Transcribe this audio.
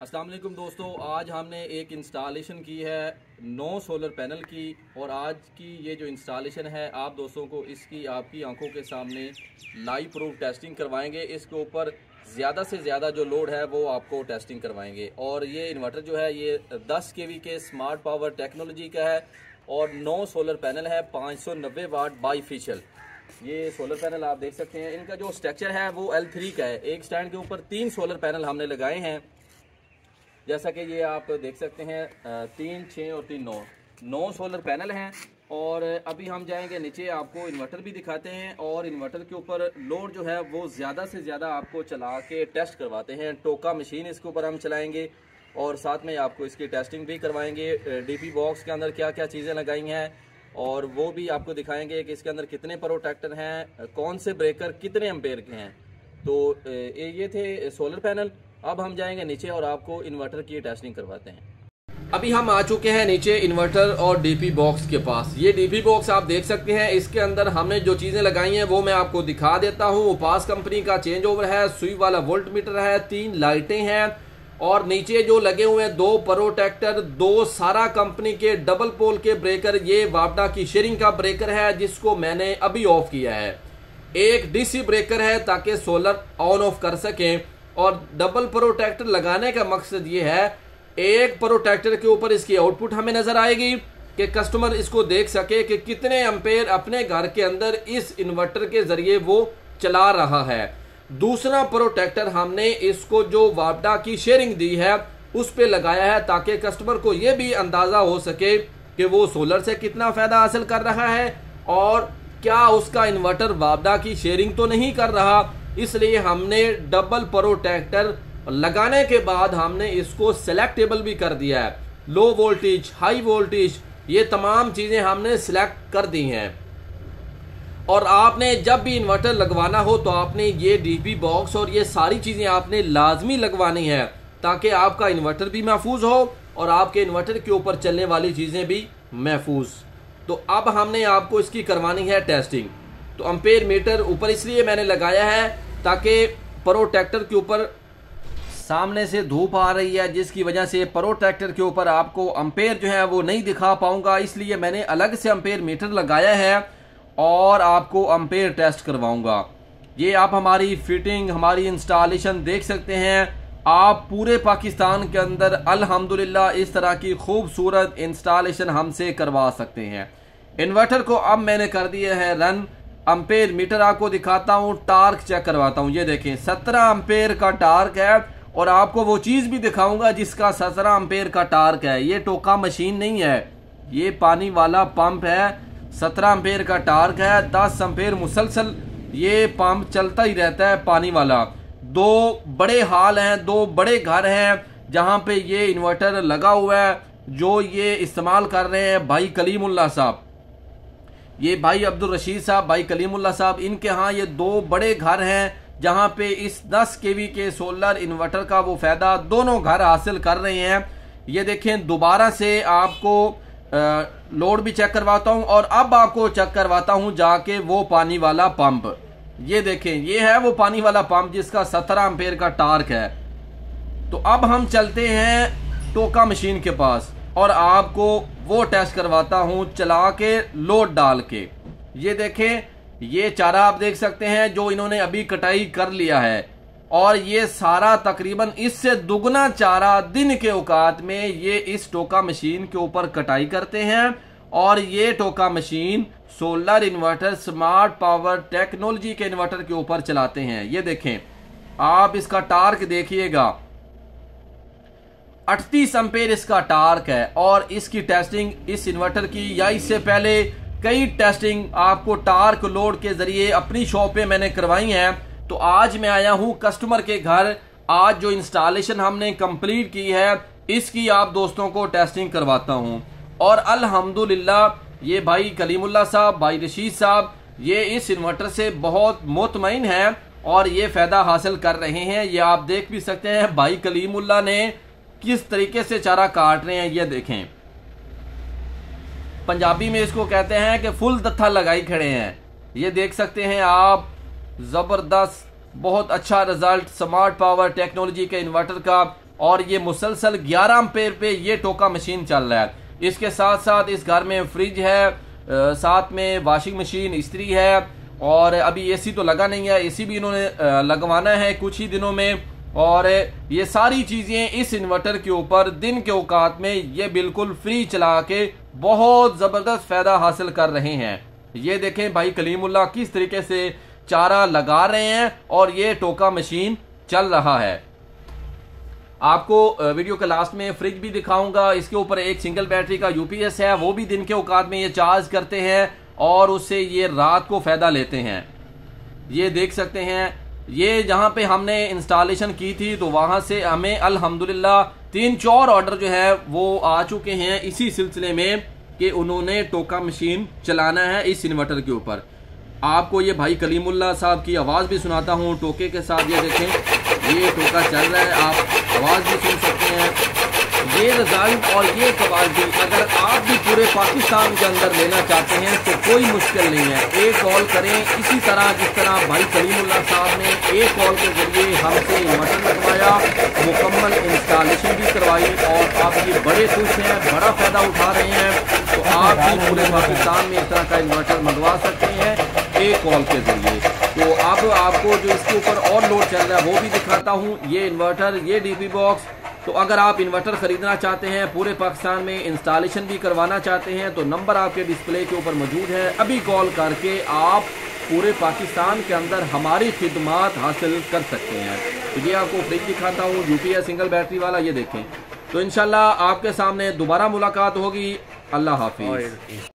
अस्सलाम वालेकुम दोस्तों, आज हमने एक इंस्टॉलेशन की है 9 सोलर पैनल की। और आज की ये जो इंस्टॉलेशन है आप दोस्तों को इसकी आपकी आंखों के सामने लाइव प्रूफ टेस्टिंग करवाएंगे। इसके ऊपर ज़्यादा से ज़्यादा जो लोड है वो आपको टेस्टिंग करवाएंगे। और ये इन्वर्टर जो है ये 10 kV के स्मार्ट पावर टेक्नोलॉजी का है और 9 सोलर पैनल है 590 वाट बाईफिशियल। ये सोलर पैनल आप देख सकते हैं, इनका जो स्ट्रक्चर है वो L3 का है। एक स्टैंड के ऊपर 3 सोलर पैनल हमने लगाए हैं, जैसा कि ये आप देख सकते हैं 3, 6 और 3, 9 सोलर पैनल हैं। और अभी हम जाएंगे नीचे, आपको इन्वर्टर भी दिखाते हैं और इन्वर्टर के ऊपर लोड जो है वो ज़्यादा से ज़्यादा आपको चला के टेस्ट करवाते हैं। टोका मशीन इसके ऊपर हम चलाएंगे और साथ में आपको इसकी टेस्टिंग भी करवाएंगे। डीपी बॉक्स के अंदर क्या क्या चीज़ें लगाई हैं और वो भी आपको दिखाएंगे कि इसके अंदर कितने प्रोटेक्टर हैं, कौन से ब्रेकर कितने एम्पेयर के हैं। तो ये थे सोलर पैनल। अब हम जाएंगे नीचे और आपको इन्वर्टर की टेस्टिंग करवाते हैं। अभी हम आ चुके हैं नीचे इन्वर्टर और डीपी बॉक्स के पास। ये डीपी बॉक्स आप देख सकते हैं, इसके अंदर हमने जो चीजें लगाई हैं वो मैं आपको दिखा देता हूँ। उपास कंपनी का चेंज ओवर है, सुई वाला वोल्ट मीटर है, 3 लाइटें हैं और नीचे जो लगे हुए हैं 2 प्रोटेक्टर, 2 सारा कंपनी के डबल पोल के ब्रेकर। ये वापडा की शेयरिंग का ब्रेकर है जिसको मैंने अभी ऑफ किया है। एक डीसी ब्रेकर है ताकि सोलर ऑन ऑफ कर सकें। और डबल प्रोटेक्टर लगाने का मकसद ये है, एक प्रोटेक्टर के ऊपर इसकी आउटपुट हमें नजर आएगी कि कस्टमर इसको देख सके कि कितने एम्पेयर अपने घर के अंदर इस इन्वर्टर के जरिए वो चला रहा है। दूसरा प्रोटेक्टर हमने इसको जो वापडा की शेयरिंग दी है उस पे लगाया है ताकि कस्टमर को ये भी अंदाजा हो सके कि वो सोलर से कितना फायदा हासिल कर रहा है और क्या उसका इन्वर्टर वापडा की शेयरिंग तो नहीं कर रहा। इसलिए हमने डबल प्रोटेक्टर लगाने के बाद हमने इसको सिलेक्टेबल भी कर दिया है। लो वोल्टेज, हाई वोल्टेज, ये तमाम चीजें हमने सिलेक्ट कर दी हैं। और आपने जब भी इन्वर्टर लगवाना हो तो आपने ये डीपी बॉक्स और ये सारी चीजें आपने लाजमी लगवानी है ताकि आपका इन्वर्टर भी महफूज हो और आपके इन्वर्टर के ऊपर चलने वाली चीजें भी महफूज। तो अब हमने आपको इसकी करवानी है टेस्टिंग। तो एम्पेयर मीटर ऊपर इसलिए मैंने लगाया है ताकि प्रोटेक्टर के ऊपर सामने से धूप आ रही है जिसकी वजह से प्रोटेक्टर के ऊपर आपको एम्पेयर जो है वो नहीं दिखा पाऊंगा। इसलिए मैंने अलग से एम्पेयर मीटर लगाया है और आपको एम्पेयर टेस्ट करवाऊंगा। ये आप हमारी फिटिंग, हमारी इंस्टॉलेशन देख सकते हैं। आप पूरे पाकिस्तान के अंदर अल्हम्दुलिल्लाह इस तरह की खूबसूरत इंस्टॉलेशन हमसे करवा सकते हैं। इन्वर्टर को अब मैंने कर दिया है रन। एम्पेयर मीटर आपको दिखाता हूं, टार्क चेक करवाता हूं। ये देखें 17 एम्पेयर का टार्क है और आपको वो चीज भी दिखाऊंगा जिसका 17 एम्पेयर का टार्क है। ये टोका मशीन नहीं है, ये पानी वाला पंप है। 17 एम्पेयर का टार्क है, 10 एम्पेयर मुसलसल ये पंप चलता ही रहता है पानी वाला। 2 बड़े हाल हैं, 2 बड़े घर हैं जहां पे ये इन्वर्टर लगा हुआ है जो ये इस्तेमाल कर रहे हैं भाई कलीमुल्लाह साहब। ये भाई अब्दुल रशीद साहब, भाई कलीमुल्लाह साहब, इनके यहाँ ये 2 बड़े घर हैं जहां पे इस 10 kV के सोलर इन्वर्टर का वो फायदा दोनों घर हासिल कर रहे हैं। ये देखें, दोबारा से आपको लोड भी चेक करवाता हूं और अब आपको चेक करवाता हूं जाके वो पानी वाला पंप। ये देखें, ये है वो पानी वाला पंप जिसका 17 एम्पेयर का टार्क है। तो अब हम चलते हैं टोका मशीन के पास और आपको वो टेस्ट करवाता हूं चला के लोड डाल के। ये देखें, ये चारा आप देख सकते हैं जो इन्होंने अभी कटाई कर लिया है और ये सारा तकरीबन इससे दुगना चारा दिन के औकात में ये इस टोका मशीन के ऊपर कटाई करते हैं। और ये टोका machine solar inverter smart power technology के इन्वर्टर के ऊपर चलाते हैं। ये देखें, आप इसका टार्क देखिएगा, 38 एम्पेयर इसका टार्क है। और इसकी टेस्टिंग इस इन्वर्टर की या इससे पहले कई टेस्टिंग आपको टार्क लोड के जरिए अपनी शॉप पे मैंने करवाई है। तो आज मैं आया हूं कस्टमर के घर। आज जो इंस्टॉलेशन हमने कंप्लीट की है इसकी आप दोस्तों को टेस्टिंग करवाता हूं। और अल्हम्दुलिल्लाह ये भाई कलीमुल्लाह साहब, भाई रशीद साहब, ये इस इन्वर्टर से बहुत मुतमईन है और ये फायदा हासिल कर रहे हैं। ये आप देख भी सकते हैं भाई कलीमुल्लाह ने किस तरीके से चारा काट रहे हैं। ये देखें, पंजाबी में इसको कहते हैं कि फुल दत्था लगाई खड़े हैं। ये देख सकते हैं आप, जबरदस्त, बहुत अच्छा रिजल्ट स्मार्ट पावर टेक्नोलॉजी के इन्वर्टर का। और ये मुसलसल 11 एम्पेयर पे ये टोका मशीन चल रहा है। इसके साथ साथ इस घर में फ्रिज है, साथ में वॉशिंग मशीन, इस्त्री है, और अभी एसी तो लगा नहीं है, एसी भी इन्होंने लगवाना है कुछ ही दिनों में। और ये सारी चीजें इस इन्वर्टर के ऊपर दिन के औकात में ये बिल्कुल फ्री चला के बहुत जबरदस्त फायदा हासिल कर रहे हैं। ये देखें भाई कलीमुल्लाह किस तरीके से चारा लगा रहे हैं और ये टोका मशीन चल रहा है। आपको वीडियो के लास्ट में फ्रिज भी दिखाऊंगा। इसके ऊपर एक सिंगल बैटरी का यूपीएस है, वो भी दिन के औकात में ये चार्ज करते हैं और उससे ये रात को फायदा लेते हैं। ये देख सकते हैं, ये जहां पे हमने इंस्टॉलेशन की थी तो वहां से हमें अल्हम्दुलिल्लाह 3-4 ऑर्डर जो है वो आ चुके हैं इसी सिलसिले में कि उन्होंने टोका मशीन चलाना है इस इन्वर्टर के ऊपर। आपको ये भाई कलीमुल्लाह साहब की आवाज़ भी सुनाता हूँ टोके के साथ। ये देखें ये टोका चल रहा है, आप आवाज़ भी सुन सकते हैं। ये रिजल्ट और ये कवालिटी अगर आप भी पूरे पाकिस्तान के अंदर लेना चाहते हैं तो कोई मुश्किल नहीं है। एक कॉल करें इसी तरह जिस तरह भाई कलीमुल्लाह साहब ने एक कॉल के जरिए हमसे इन्वर्टर लगवाया, मुकम्मल इंस्टॉलेशन भी करवाई और आप ये बड़े खुश हैं, बड़ा फायदा उठा रहे हैं। तो आप भी पूरे पाकिस्तान में इस तरह का इन्वर्टर मंगवा सकते हैं एक कॉल के जरिए। तो अब आपको जो इसके ऊपर और लोड चल रहा है वो भी दिखाता हूँ। ये इन्वर्टर, ये डीपी बॉक्स। तो अगर आप इन्वर्टर खरीदना चाहते हैं, पूरे पाकिस्तान में इंस्टॉलेशन भी करवाना चाहते हैं तो नंबर आपके डिस्प्ले के ऊपर मौजूद है। अभी कॉल करके आप पूरे पाकिस्तान के अंदर हमारी खिदमत हासिल कर सकते हैं। तो ये आपको फ्रिज दिखाता हूँ, यूपीएस सिंगल बैटरी वाला, ये देखें। तो इंशाल्लाह आपके सामने दोबारा मुलाकात होगी। अल्लाह हाफिज।